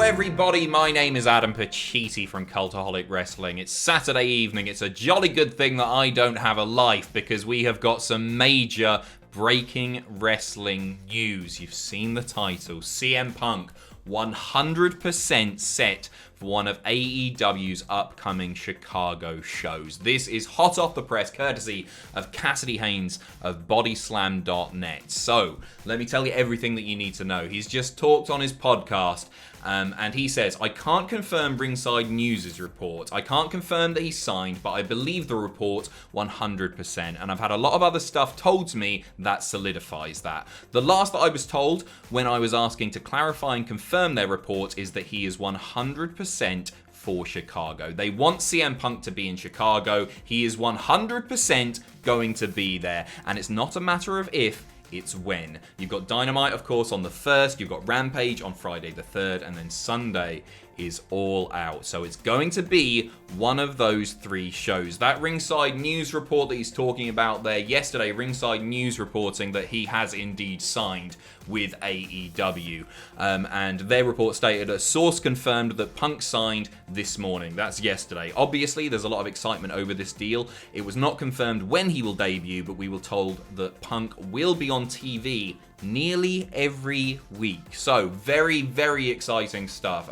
everybody, my name is Adam Pacitti from Cultaholic Wrestling. It's Saturday evening. It's a jolly good thing that I don't have a life because we have got some major breaking wrestling news. You've seen the title. CM Punk 100% set for one of AEW's upcoming Chicago shows. This is hot off the press, courtesy of Cassidy Haynes of Bodyslam.net. So, let me tell you everything that you need to know. He's just talked on his podcast, and he says, I can't confirm Ringside News' report. I can't confirm that he signed, but I believe the report 100%. And I've had a lot of other stuff told to me that solidifies that. The last that I was told when I was asking to clarify and confirm their report is that he is 100% for Chicago. They want CM Punk to be in Chicago. He is 100% going to be there. And it's not a matter of if, it's when. You've got Dynamite, of course, on the 1st. You've got Rampage on Friday the 3rd. And then Sunday is All Out. So it's going to be one of those three shows. That Ringside News report that he's talking about there yesterday, Ringside News reporting that he has indeed signed with AEW. And their report stated a source confirmed that Punk signed this morning. That's yesterday. Obviously, there's a lot of excitement over this deal. It was not confirmed when he will debut, but we were told that Punk will be on TV nearly every week. So, very, very exciting stuff.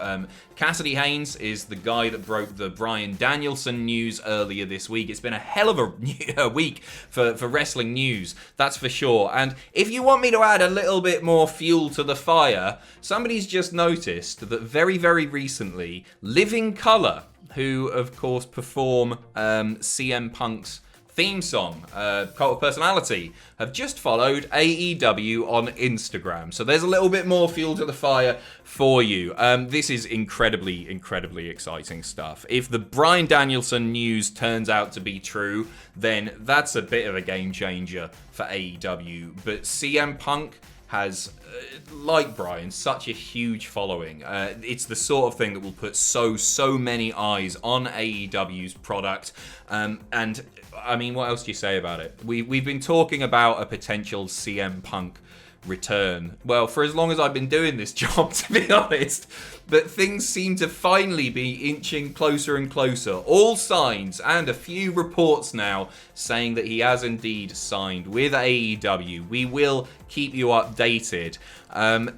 Cassidy Haynes is the guy that broke the Bryan Danielson news earlier this week. It's been a hell of a week for wrestling news, that's for sure. And if you want me to add a little bit more fuel to the fire, somebody's just noticed that very, very recently, Living Colour, who of course perform CM Punk's theme song, Cult of Personality, have just followed AEW on Instagram. So there's a little bit more fuel to the fire for you. This is incredibly, incredibly exciting stuff. If the Bryan Danielson news turns out to be true, then that's a bit of a game changer for AEW. But CM Punk has, like Bryan, such a huge following. It's the sort of thing that will put so many eyes on AEW's product. And I mean, what else do you say about it? We've been talking about a potential CM Punk return, well, for as long as I've been doing this job, to be honest. But things seem to finally be inching closer and closer. All signs and a few reports now saying that he has indeed signed with AEW. We will keep you updated.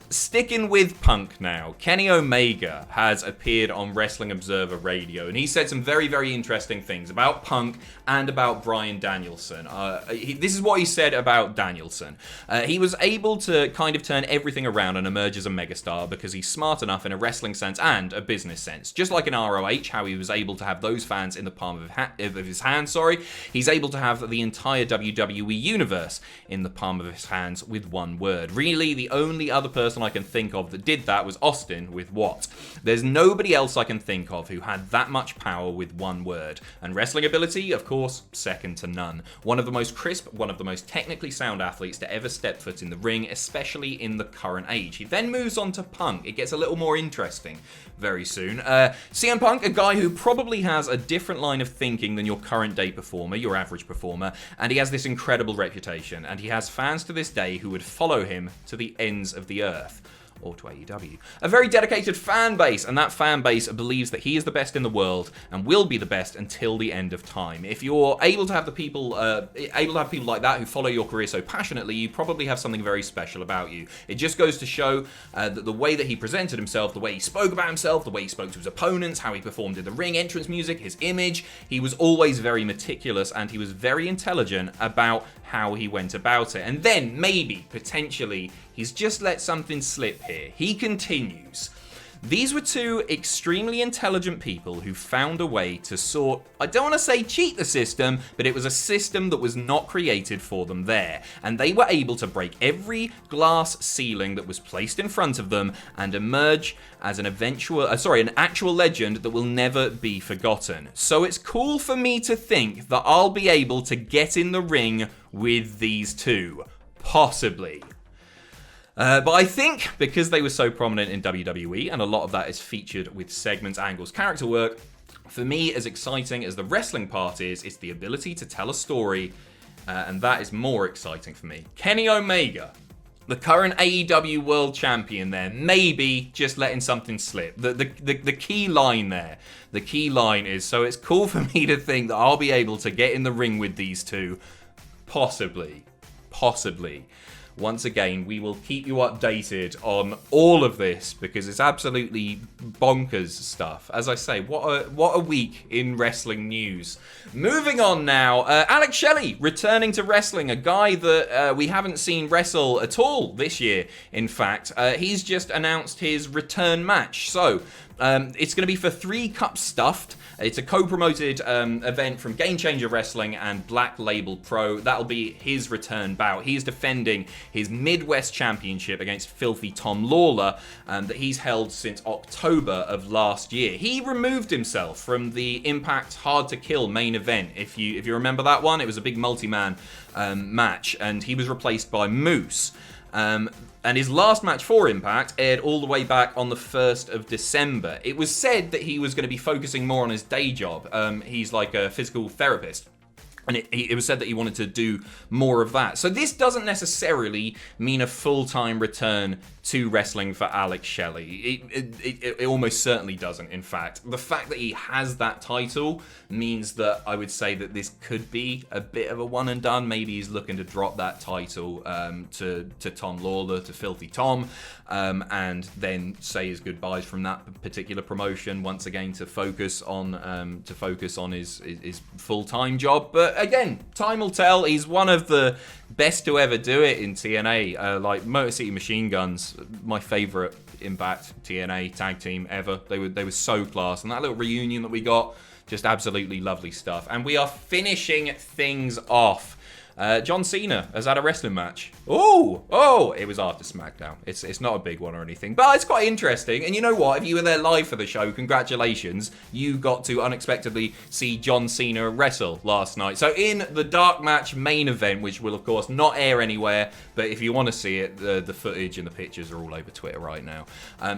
Sticking with Punk now, Kenny Omega has appeared on Wrestling Observer Radio, and he said some very, very interesting things about Punk and about Bryan Danielson. This is what he said about Danielson. He was able to kind of turn everything around and emerge as a megastar because he's smart enough in a wrestling sense and a business sense. Just like in ROH, how he was able to have those fans in the palm of his hand, he's able to have the entire WWE universe in the palm of his hands with one word. Really, the only other person I can think of that did that was Austin with What. There's nobody else I can think of who had that much power with one word. And wrestling ability, of course, second to none. One of the most crisp, one of the most technically sound athletes to ever step foot in the ring, especially in the current age. He then moves on to Punk. It gets a little more interesting very soon. CM Punk, a guy who probably has a different line of thinking than your current day performer, your average performer, and he has this incredible reputation, and he has fans to this day who would follow him to the ends of the earth. Or to AEW. A very dedicated fan base, and that fan base believes that he is the best in the world and will be the best until the end of time. If you're able to have people like that who follow your career so passionately, you probably have something very special about you. It just goes to show that the way that he presented himself, the way he spoke about himself, the way he spoke to his opponents, how he performed in the ring, entrance music, his image, he was always very meticulous and he was very intelligent about how he went about it. And then, maybe, potentially, he's just let something slip here. He continues. These were two extremely intelligent people who found a way to sort, I don't want to say cheat the system, but it was a system that was not created for them there. And they were able to break every glass ceiling that was placed in front of them and emerge as an actual legend that will never be forgotten. So it's cool for me to think that I'll be able to get in the ring with these two. Possibly. But I think because they were so prominent in WWE, and a lot of that is featured with segments, angles, character work, for me, as exciting as the wrestling part is, it's the ability to tell a story, and that is more exciting for me. Kenny Omega the current AEW World Champion there, maybe just letting something slip. The key line there, the key line is, so it's cool for me to think that I'll be able to get in the ring with these two, possibly. Once again, we will keep you updated on all of this because it's absolutely bonkers stuff. As I say, what a week in wrestling news. Moving on now, Alex Shelley returning to wrestling, a guy that we haven't seen wrestle at all this year, in fact. He's just announced his return match. So, it's going to be for 3 Cups Stuffed. It's a co-promoted event from Game Changer Wrestling and Black Label Pro. That'll be his return bout. He's defending his Midwest Championship against Filthy Tom Lawler that he's held since October of last year. He removed himself from the Impact Hard to Kill main event. If you remember that one, it was a big multi-man match, and he was replaced by Moose. And his last match for Impact aired all the way back on the 1st of December. It was said that he was going to be focusing more on his day job. He's like a physical therapist. And it was said that he wanted to do more of that. So this doesn't necessarily mean a full-time return to wrestling for Alex Shelley. It almost certainly doesn't, in fact. The fact that he has that title means that I would say that this could be a bit of a one and done. Maybe he's looking to drop that title to Tom Lawler, to Filthy Tom, and then say his goodbyes from that particular promotion once again to focus on his full-time job. But again, time will tell. He's one of the best to ever do it in TNA. Like Motor City Machine Guns, my favorite Impact TNA tag team ever. They were so class, and that little reunion that we got, just absolutely lovely stuff. And we are finishing things off. John Cena has had a wrestling match. Oh, it was after SmackDown. It's not a big one or anything, but it's quite interesting. And you know what? If you were there live for the show, congratulations. You got to unexpectedly see John Cena wrestle last night. So in the Dark Match main event, which will of course not air anywhere, but if you want to see it, the footage and the pictures are all over Twitter right now.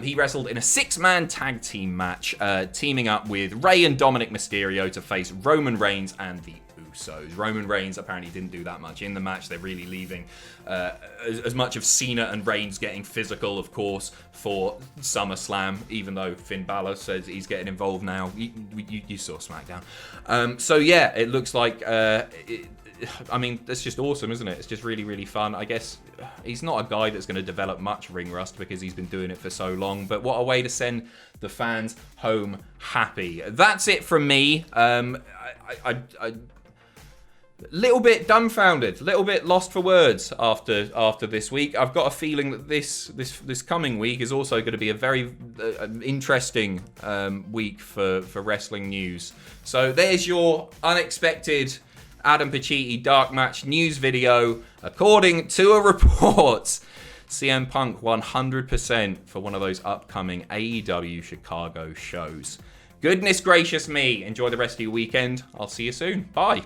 He wrestled in a 6-man tag team match, teaming up with Rey and Dominic Mysterio to face Roman Reigns and the Usos. Roman Reigns apparently didn't do that much in the match. They're really leaving as much of Cena and Reigns getting physical, of course, for SummerSlam, even though Finn Balor says he's getting involved now. You saw SmackDown. So yeah, it looks like I mean, that's just awesome, isn't it? It's just really, really fun. I guess he's not a guy that's going to develop much ring rust because he's been doing it for so long, but what a way to send the fans home happy. That's it from me. Little bit dumbfounded, little bit lost for words after this week. I've got a feeling that this coming week is also going to be a very interesting week for wrestling news. So there's your unexpected Adam Pacitti Dark Match news video. According to a report, CM Punk 100% for one of those upcoming AEW Chicago shows. Goodness gracious me. Enjoy the rest of your weekend. I'll see you soon. Bye.